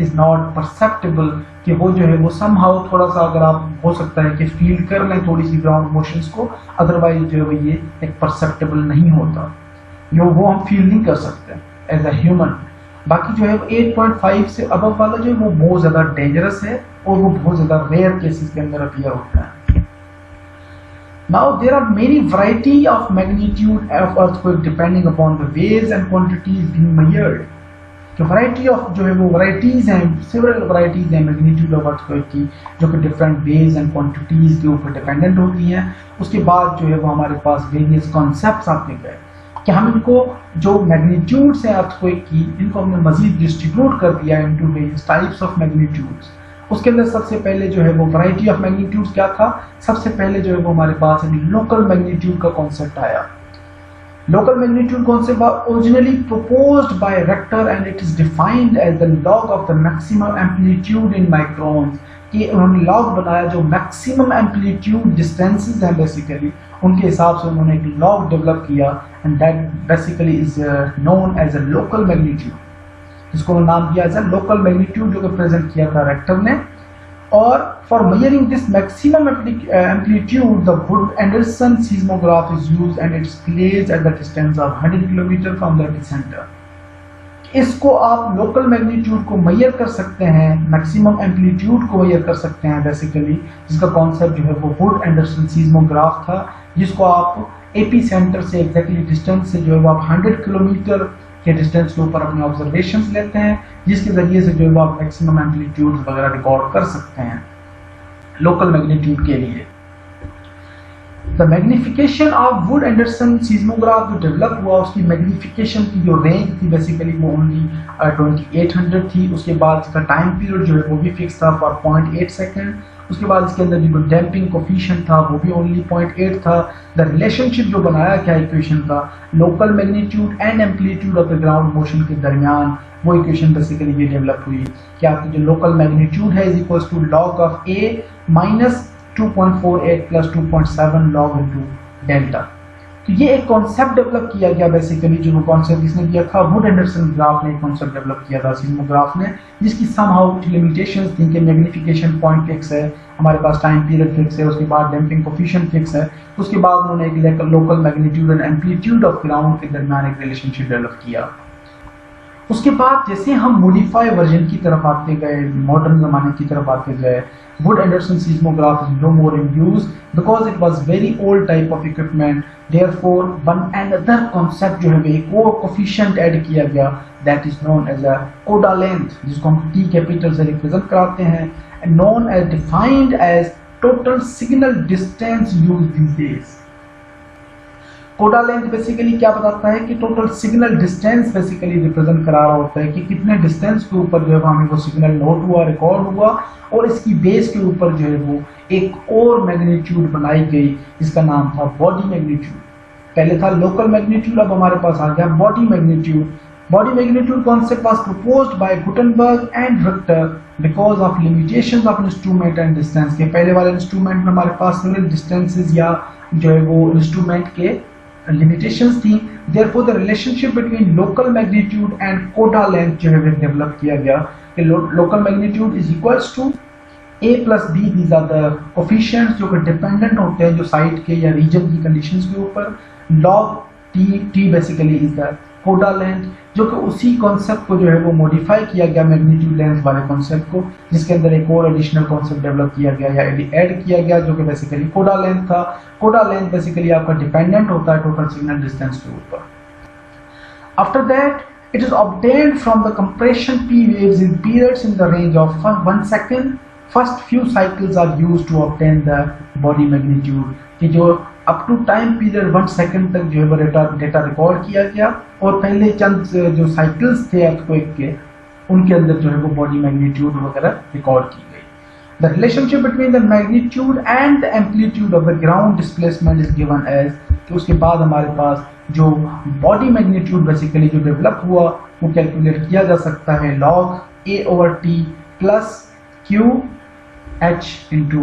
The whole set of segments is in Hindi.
इज नॉट परसेप्टेबल, कि वो जो है वो समहाउ थोड़ा सा अगर आप हो सकता है कि फील कर लें थोड़ी सी ग्राउंड मोशंस को, अदरवाइज जो है वो ये एक परसेप्टेबल नहीं होता, वो हम फील नहीं कर सकते एज अ ह्यूमन। बाकी जो है 8.5 से अबव वाला जो है वो बहुत ज़्यादा डेंजरस है और वो बहुत ज़्यादा रेयर केसेस के अंदर अपीयर होता है। Now there are many variety of magnitude of earthquake depending upon the waves and quantities being measured। जो वैरायटी ऑफ जो है वो वैरायटीज हैं, सेवरल वैरायटीज हैं मैग्नीट्यूड ऑफ अर्थक्वेक की, जो कि डिफरेंट वेव्स एंड क्वांटिटीज के ऊपर डिपेंडेंट होती हैं। उसके बाद जो है वो हमारे पास वेरियस कॉन्सेप्ट्स आते गए कि हम इनको जो मैग्नीट्यूड्स हैं अर्थक्वेक की, इनको हमने मजीद डिस्ट्रीब्यूट कर दिया into various types of magnitudes. उसके अंदर सबसे पहले जो है वो वैरायटी ऑफ मैग्नीट्यूड्स क्या था, सबसे पहले जो है वो हमारे पास लोकल मैग्नीट्यूड का कॉन्सेप्ट आया। Local magnitude concept was originally proposed by Richter and it is defined as the log of the maximum amplitude in microns। कि उन्होंने लॉग बनाया जो मैक्सिमम एम्पलीट्यूड डिस्टेंसेस हैं बेसिकली, उनके हिसाब से उन्होंने एक लॉग डेवलप किया and that basically is known as a local magnitude, जिसको नाम दिया एज अ लोकल मैग्नीट्यूड, जो कि प्रेजेंट किया था रेक्टर ने। और for measuring this maximum amplitude the wood Anderson seismograph is used and it's placed at the distance of 100 kilometre from the epicentre. इसको आप लोकल मैग्नीट्यूड को मेजर कर सकते हैं, मैक्सिमम एम्पलीट्यूड को मेजर कर सकते हैं बेसिकली, जिसका कॉन्सेप्ट जो है वो वुड एंडरसन सीस्मोग्राफ था, जिसको आप एपी सेंटर से एग्जैक्टली डिस्टेंस से जो है वो आप 100 किलोमीटर के डिस्टेंस के ऊपर अपने ऑब्जर्वेशंस लेते हैं, जिसके जरिए से जो है वो आप मैक्सिमम एम्पलीट्यूड वगैरह रिकॉर्ड कर सकते हैं लोकल मैग्नीट्यूड के लिए। The magnification of would Anderson seismograph जो डेवलप हुआ, उसकी मैग्निफिकेशन की जो रेंज थी बेसिकली वो ओनली 2800 थी। उसके बाद इसका टाइम पीरियड जो है वो भी फिक्स था फॉर 0.8 सेकेंड। उसके बाद इसके अंदर जो डैम्पिंग कोफिशिएंट था वो भी ओनली 0.8 था। द रिलेशनशिप जो बनाया क्या इक्वेशन का, local magnitude and amplitude of the ground motion के दरमियान, वो इक्वेशन बेसिकली ये डेवलप हुई कि आपकी जो लोकल मैग्नीट्यूड है is equals to log of a minus 2.48 plus 2.7 log into delta. तो ये एक कॉन्सेप्ट डेवलप किया गया बेसिकली, जो कॉन्सेप्ट इसने किया था वुड एंडरसन ग्राफ ने कॉन्सेप्ट डेवलप किया था सीस्मोग्राफ ने, जिसकी समहाउ लिमिटेशंस थी कि मैग्निफिकेशन पॉइंट फिक्स है, हमारे पास टाइम पीरियड फिक्स है, उसके बाद डैम्पिंग कोफिशिएंट फिक्स है। उसके बाद उन्होंने एक local magnitude and amplitude of ground के दरमियान एक रिलेशनशिप डेवलप किया। उसके बाद जैसे हम मॉडिफाई वर्जन की तरफ आते गए, मॉडर्न जमाने की तरफ आते गए, would Anderson seismograph is no more in use because it was very old type of equipment। therefore one another concept जो है एक और कोफिशिएंट ऐड किया गया, that is known as a coda length, जिसको हम T कैपिटल से रिप्रेजेंट कराते हैं, and known as defined as total signal distance used these days। कोडा लेंथ बेसिकली क्या बताता है कि total signal distance basically represent करा रहा होता है कि कितने डिस्टेंस के ऊपर जो है हमें वो सिग्नल नोट हुआ, रिकॉर्ड हुआ, और इसकी बेस के ऊपर जो है वो एक और मैग्नीट्यूड बनाई गई जिसका नाम था बॉडी मैग्नीट्यूड। पहले था लोकल मैग्नीट्यूड, अब हमारे पास आ गया body magnitude. Body magnitude concept was proposed by Gutenberg and Richter because of limitations of instrument and distance. के पहले वाले इंस्ट्रूमेंट में हमारे पास सिंगल डिस्टेंसेस या जो है वो इंस्ट्रूमेंट के limitations थी। therefore the relationship between local magnitude and coda length जो है डेवलप किया गया कि local magnitude is equals to a plus b, these are the coefficients जो कि डिपेंडेंट होते हैं जो साइट के या रीजन की कंडीशंस के ऊपर। log t basically is the कोडा लेंथ, जो कि उसी कॉन्सेप्ट को जो है वो मॉडिफाई किया गया मैग्नीट्यूड लेंथ वाले कॉन्सेप्ट को, जिसके अंदर एक और एडिशनल कॉन्सेप्ट डेवलप किया गया या ऐड किया गया जो कि बेसिकली कोडा लेंथ था। कोडा लेंथ बेसिकली आपका डिपेंडेंट होता है टोटल सिग्नल डिस्टेंस के ऊपर। After that it is obtained from the compression p waves in periods in the range of 1 second। First few cycles are used to obtain the body magnitude, कि जो up to time period 1 second तक जो है वो डेटा रिकॉर्ड किया गया, और पहले चंद जो साइकिल्स थे अर्थक्वेक के उनके अंदर जो है वो बॉडी मैग्नीट्यूड वगैरह रिकॉर्ड की गई। The relationship between the magnitude and the amplitude of the ground displacement is given as. तो उसके बाद हमारे पास जो बॉडी मैग्नीट्यूड बेसिकली जो डेवलप हुआ वो कैलकुलेट किया जा सकता है log a/t plus q h into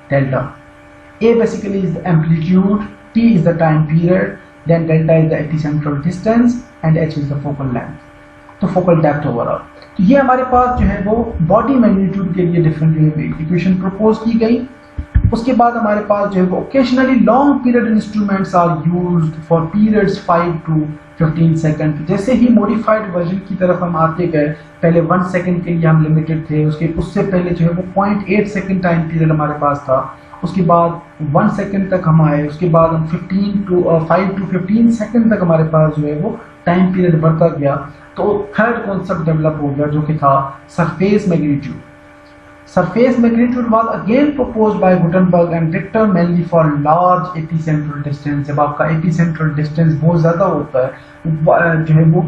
delta। A basically is the amplitude, t is the time period, then delta is the epicentral distance, and h is the focal length। तो फोकल डेप्थ ओवरऑल। तो ये हमारे पास जो है वो बॉडी मैग्नीट्यूड के लिए डिफरेंट जो है इक्वेशन प्रपोज की गई। उसके बाद हमारे पास जो है वो occasionally long period instruments are used for periods 5 to 15 second. जैसे ही मॉडिफाइड वर्जन की तरफ हम आते गए, पहले 1 सेकंड के लिए हम लिमिटेड थे, उससे पहले जो है वो 0.8 सेकंड टाइम पीरियड हमारे पास था, उसके बाद 1 सेकंड तक हम आए, उसके बाद हम 5 to 15 सेकंड तक हमारे पास जो है वो टाइम पीरियड बढ़ता गया। तो थर्ड कॉन्सेप्ट डेवलप हो गया जो कि था surface magnitude. Surface magnitude was again proposed by Gutenberg and Richter mainly for large epicentral distance। जब आपका epicentral distance बहुत ज़्यादा होता है, जो है वो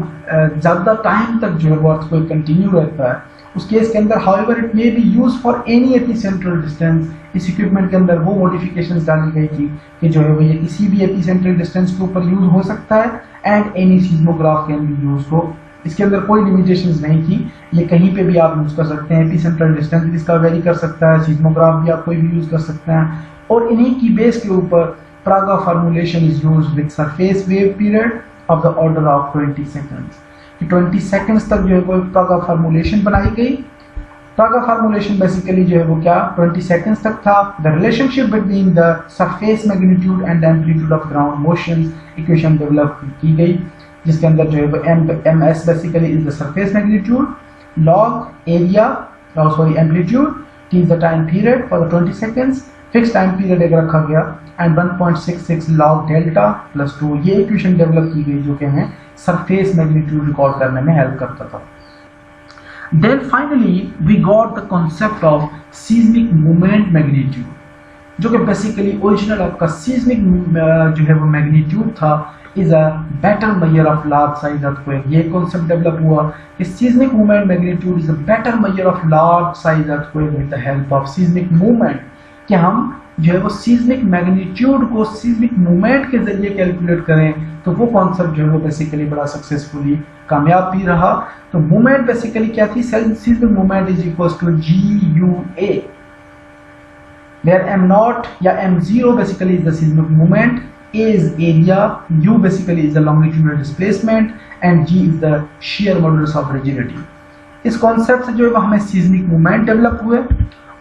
ज़्यादा टाइम तक जो है वो अर्थक्वेक कंटिन्यू रहता है, उस केस के अंदर however it may be used for any epicentral distance। इस इक्विपमेंट के अंदर वो मॉडिफिकेशंस डाली गई थी कि जो है वो ये किसी भी epicentral distance के ऊपर यूज हो सकता है and any seismograph can be used। तो इसके अंदर कोई लिमिटेशंस नहीं थी, ये कहीं पे भी आप यूज कर सकते हैं। एपिसेंट्रल डिस्टेंस भी इसका वेरी कर सकता है, सीस्मोग्राफ भी आप कोई भी यूज कर सकते हैं, और इन्हीं की बेस के ऊपर Prague formulation is used with surface wave period of the order of 20 seconds. 20 seconds तक जो है वो प्रागा फार्मूलेशन बनाई गई। प्रागा फार्मूलेशन बेसिकली जो है वो क्या 20 सेकंड्स तक था। The relationship between the surface magnitude and amplitude of ground motions equation develop की गई, जिसके अंदर जो है वो ms basically is the surface magnitude, log area amplitude, t is the time period for the 20 seconds, fix time period एक रखा गया, एंड 1.66 log डेल्टा प्लस 2। ये इक्वेशन डेवलप की गई जो कि हमें सरफेस मैग्नीट्यूड रिकॉर्ड करने में हेल्प करता था। Then finally we got the concept of seismic moment magnitude, जो कि बेसिकली ओरिजिनल आपका सीस्मिक जो है वो मैग्नीट्यूड था is a better measure of large size earthquake। ये कॉन्सेप्ट डेवलप हुआ कि seismic movement magnitude is a better measure of large size earthquake with the help of seismic movement। कि हम जो है वो seismic magnitude को seismic movement के जरिए कैलकुलेट करें, तो वो कॉन्सेप्ट जो है वो बेसिकली बड़ा सक्सेसफुली कामयाब भी रहा। तो मूवमेंट बेसिकली क्या थी, seismic movement is equals to GUA, where m0 या m0 basically is the seismic movement, A is area, U basically is the longitudinal displacement, and G is the shear modulus of rigidity। इस कॉन्सेप्ट से जो है हमें सीस्मिक मूवमेंट डेवलप हुए,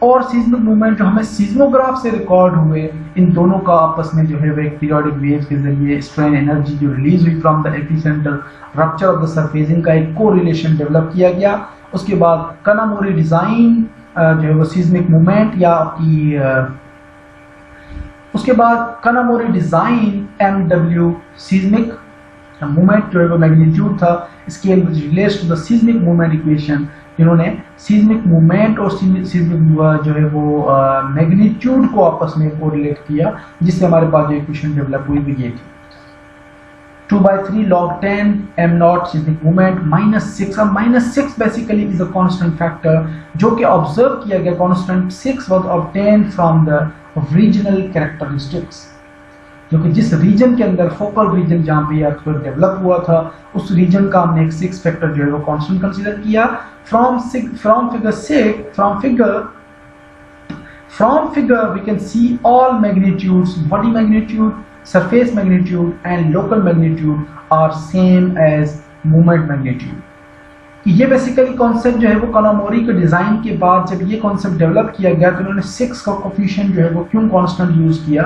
और सीस्मिक मूवमेंट जो हमें सीस्मोग्राफ से रिकॉर्ड हुए, इन दोनों का आपस में जो है वो एक पीरियोडिक वेव्स के जरिए स्ट्रेन एनर्जी जो रिलीज हुई from the epicentre rupture of the surface, इनका एक को रिलेशन डेवलप किया गया। उसके बाद कनामोरी डिजाइन जो है वो सीस्मिक मूवमेंट या आपकी उसके बाद Kanamori design MW seismic movement जो है वो मैग्नीट्यूड था, scale which relates to the seismic movement equation. जिन्होंने सीस्मिक मूवमेंट और सीस्मिक जो है वो मैग्नीट्यूड को आपस में कोरिलेट किया, जिससे हमारे पास जो इक्वेशन डेवलप हुई वो ये थी 2/3 log 10 m0 seismic movement -6। अब -6 basically is a constant factor जो कि ऑब्जर्व किया गया। Constant 6 was obtained from the regional characteristics, जो कि जिस रीजन के अंदर फोकल रीजन जहां पे अर्थक्वेक डेवलप हुआ था, उस रीजन का हमने एक 6 फैक्टर जो है वो कांस्टेंट कंसीडर किया। From figure we can see all magnitudes, body magnitude, surface magnitude and local magnitude are same as movement magnitude। ये बेसिकली कॉन्सेप्ट जो है वो कनामोरी के डिजाइन के बाद जब ये कॉन्सेप्ट डेवलप किया गया, तो उन्होंने 6 का कोफिशिएंट जो है वो क्यों कांस्टेंट यूज किया,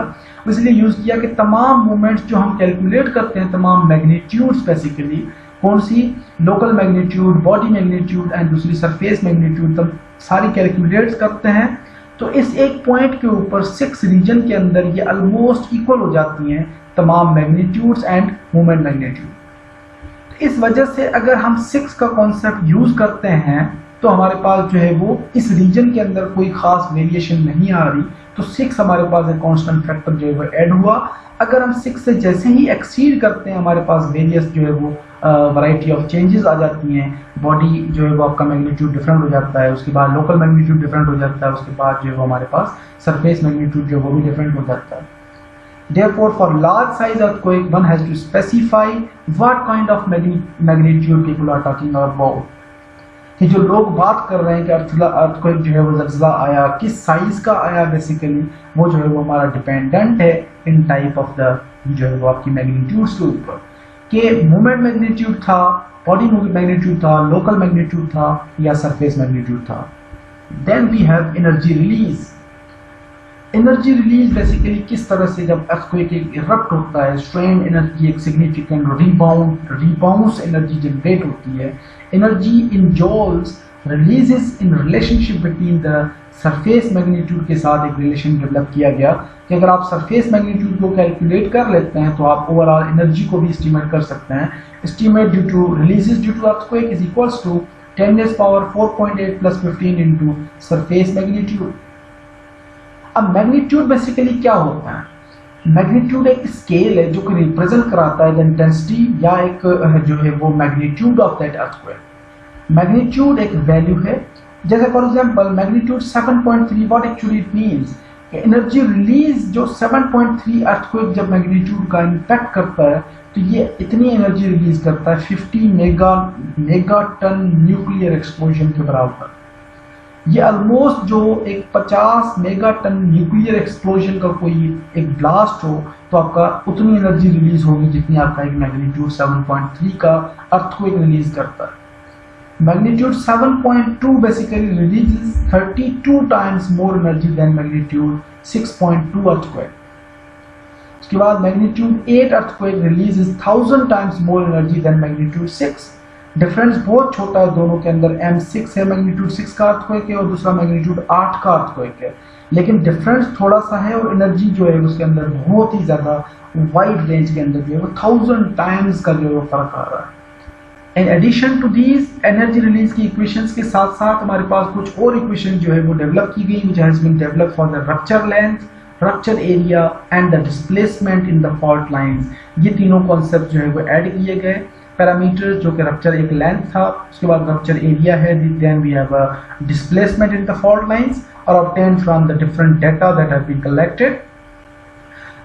इसलिए यूज किया कि तमाम मूवमेंट्स जो हम कैलकुलेट करते हैं, तमाम मैग्नीट्यूड्स बेसिकली कौन सी, local magnitude, body magnitude and दूसरी सरफेस मैग्नीट्यूड, तब सारी कैलकुलेट करते हैं। तो इस एक पॉइंट के ऊपर 6 रीजन के अंदर ये ऑलमोस्ट इक्वल हो जाती हैं तमाम मैग्नीट्यूड्स एंड मूवमेंट मैग्नीट्यूड। इस वजह से अगर हम 6 का कॉन्सेप्ट यूज करते हैं तो हमारे पास जो है वो इस रीजन के अंदर कोई खास वेरिएशन नहीं आ रही, तो 6 हमारे पास एक कांस्टेंट फैक्टर जो है वो ऐड हुआ। अगर हम 6 से जैसे ही एक्सीड करते हैं, हमारे पास वेरियस जो है वो वैरायटी ऑफ चेंजेस आ जाती हैं। बॉडी जो है वो आपका मैग्नीट्यूड डिफरेंट हो जाता है, उसके बाद लोकल मैग्नीट्यूड डिफरेंट हो जाता है, उसके बाद जो है वो हमारे पास सरफेस मैग्नीट्यूड जो है वो भी डिफरेंट हो जाता है। Therefore, for large size earthquake, one has to specify what kind of magnitude people are talking about। कि जो लोग बात कर रहे हैं कि अर्थक्वेक जो है वो ज़लज़ला आया, किस साइज का आया, बेसिकली वो जो है वो हमारा डिपेंडेंट है इन टाइप ऑफ द जो है वो आपकी मैग्नीट्यूड्स के ऊपर। कि मोमेंट मैग्नीट्यूड था बॉडी मैग्नीट्यूड था, लोकल मैग्नीट्यूड था या सरफेस मैग्नीट्यूड था। Then we have energy release. Energy release basically किस तरह से जब अर्थक्वेक इरप्ट होता है, स्ट्रेन एनर्जी एक सिग्निफिकेंट रिबाउंस एनर्जी जनरेट होती है। Energy in joules releases in relationship between the surface magnitude के साथ एक रिलेशन डेवलप किया गया कि अगर आप सरफेस मैग्नीट्यूड को कैलकुलेट कर लेते हैं तो आप ओवरऑल एनर्जी को भी एस्टिमेट कर सकते हैं। Estimate due to releases due to earthquake is equals to 10⁻⁴.8 + 15 into surface magnitude. अब मैग्नीट्यूड बेसिकली क्या होता है? मैग्नीट्यूड एक स्केल है जो कि रिप्रेजेंट कराता है द इंटेंसिटी या एक जो है वो magnitude of that earthquake. Magnitude एक वैल्यू है, जैसे for example magnitude 7.3 what actually it means energy release जो 7.3 अर्थक्वेक जब मैग्नीट्यूड का इंपैक्ट करता है तो ये इतनी एनर्जी रिलीज करता है 50 मेगाटन न्यूक्लियर एक्सप्लोजन के बराबर। ये ऑलमोस्ट जो एक 50 मेगाटन न्यूक्लियर एक्सप्लोजन का कोई एक ब्लास्ट हो तो आपका उतनी एनर्जी रिलीज होगी जितनी आपका एक मैग्नीट्यूड 7.3 का अर्थक्वेक रिलीज करता है। Magnitude 7.2 basically releases 32 times more energy than magnitude 6.2 earthquake. उसके बाद magnitude 8 earthquake releases 1000 times more energy than magnitude 6। Difference बहुत छोटा है दोनों के अंदर, M6 है मैग्नीट्यूड 6 का अर्थक्वेक है और दूसरा मैग्नीट्यूड 8 का अर्थक्वेक है, लेकिन डिफरेंस थोड़ा सा है और एनर्जी जो है उसके अंदर बहुत ही ज़्यादा वाइड रेंज के अंदर जो है वो 1000 टाइम्स का जो है वो फर्क आ रहा है। In addition to these energy release की इक्वेशंस के साथ साथ हमारे पास कुछ और इक्वेशन जो है वो डेवलप की गई which has been develop for the rupture length, rupture area and the displacement in the fault lines. ये तीनों कॉन्सेप्ट जो है वो ऐड किए गए। पैरामीटर जो कि रप्चर एक लेंथ था, उसके बाद रप्चर एरिया है, then we have a displacement in the fault lines और obtained from the different data that have been collected.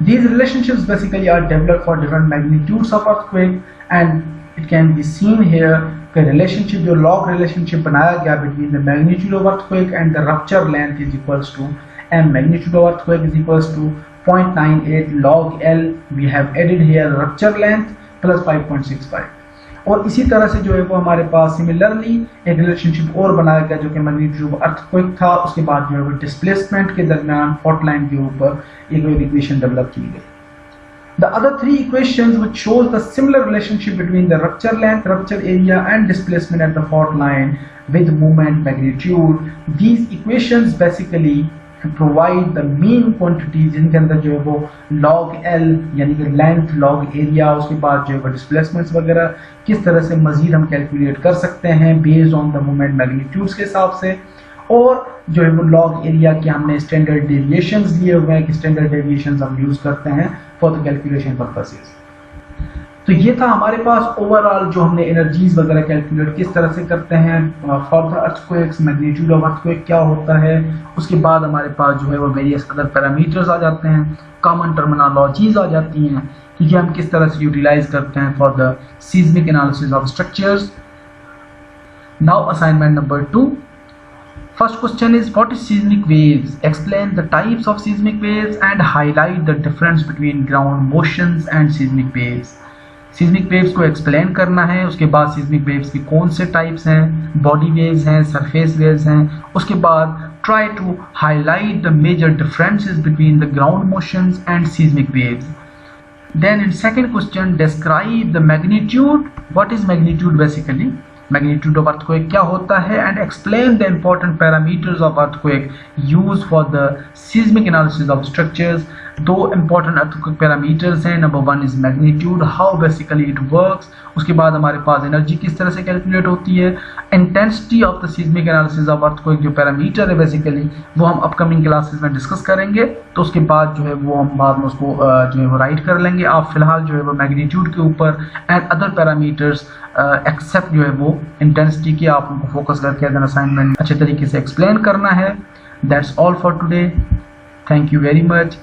These relationships basically are developed for different magnitudes of earthquake and it can be seen here कि relationship जो log relationship बनाया गया between the magnitude of earthquake and the rupture length is equals to m magnitude of earthquake is equals to 0.98 log L. We have added here rupture length plus 5.65 और इसी तरह से जो है वो हमारे पास सिमिलरली एक रिलेशनशिप और बनाया गया जो कि मैग्नीट्यूड ऑफ अर्थक्वेक था, उसके बाद जो है वो डिस्प्लेसमेंट के दरमियान फॉल्ट लाइन के ऊपर एक इक्वेशन डेवलप की गई। The other three equations which shows the similar relationship between the rupture length, rupture area and displacement at the fault line with moment magnitude. These equations basically provide the mean quantities जिनके अंदर जो है वो log L यानी कि लेंथ, log एरिया, उसके बाद जो है वो डिस्प्लेसमेंट्स वगैरह किस तरह से मजीद हम कैलकुलेट कर सकते हैं based on the moment magnitudes के हिसाब से, और जो है वो log एरिया के हमने स्टैंडर्ड डेविएशंस दिए हुए हैं कि स्टैंडर्ड डेविएशंस हम यूज करते हैं फॉर द कैलकुलेशन पर्पसेस। तो ये था हमारे पास ओवरऑल जो हमने एनर्जीज वगैरह कैलकुलेट किस तरह से करते हैं for the earthquakes, magnitude of earthquake क्या होता है, उसके बाद हमारे पास जो है वो वेरियस अदर पैरामीटर्स आ जाते हैं, कॉमन टर्मिनोलॉजीज आ जाती हैं कि ये हम किस तरह से यूटिलाइज करते हैं for the seismic analysis of structures. Now assignment number 2. First question is what is seismic waves? Explain the types of seismic waves and highlight the difference between ground motions and seismic waves. Seismic waves को एक्सप्लेन करना है, उसके बाद सीज्मिक वेव्स की कौन से टाइप्स हैं, बॉडी वेव्स हैं, सरफेस वेव्स हैं, उसके बाद try to highlight the major differences between the ground motions and seismic waves. Then in second question describe the magnitude. What is magnitude basically? Magnitude of earthquake क्या होता है and explain the important parameters of earthquake used for the seismic analysis of structures. दो important earthquake parameters हैं. Number one is magnitude, how basically it works. उसके बाद हमारे पास एनर्जी किस तरह से कैलकुलेट होती है, intensity of the seismic analysis of earthquake जो पैरामीटर है बेसिकली वो हम अपकमिंग क्लासेस में डिस्कस करेंगे, तो उसके बाद जो है वो हम बाद में उसको जो है वो राइट कर लेंगे. आप फिलहाल जो है वो मैग्नीट्यूड के ऊपर एंड अदर पैरामीटर्स एक्सेप्ट जो है वो इंटेंसिटी की आप उनको फोकस करके एज एन असाइनमेंट अच्छे तरीके से एक्सप्लेन करना है. That's all for today. Thank you very much.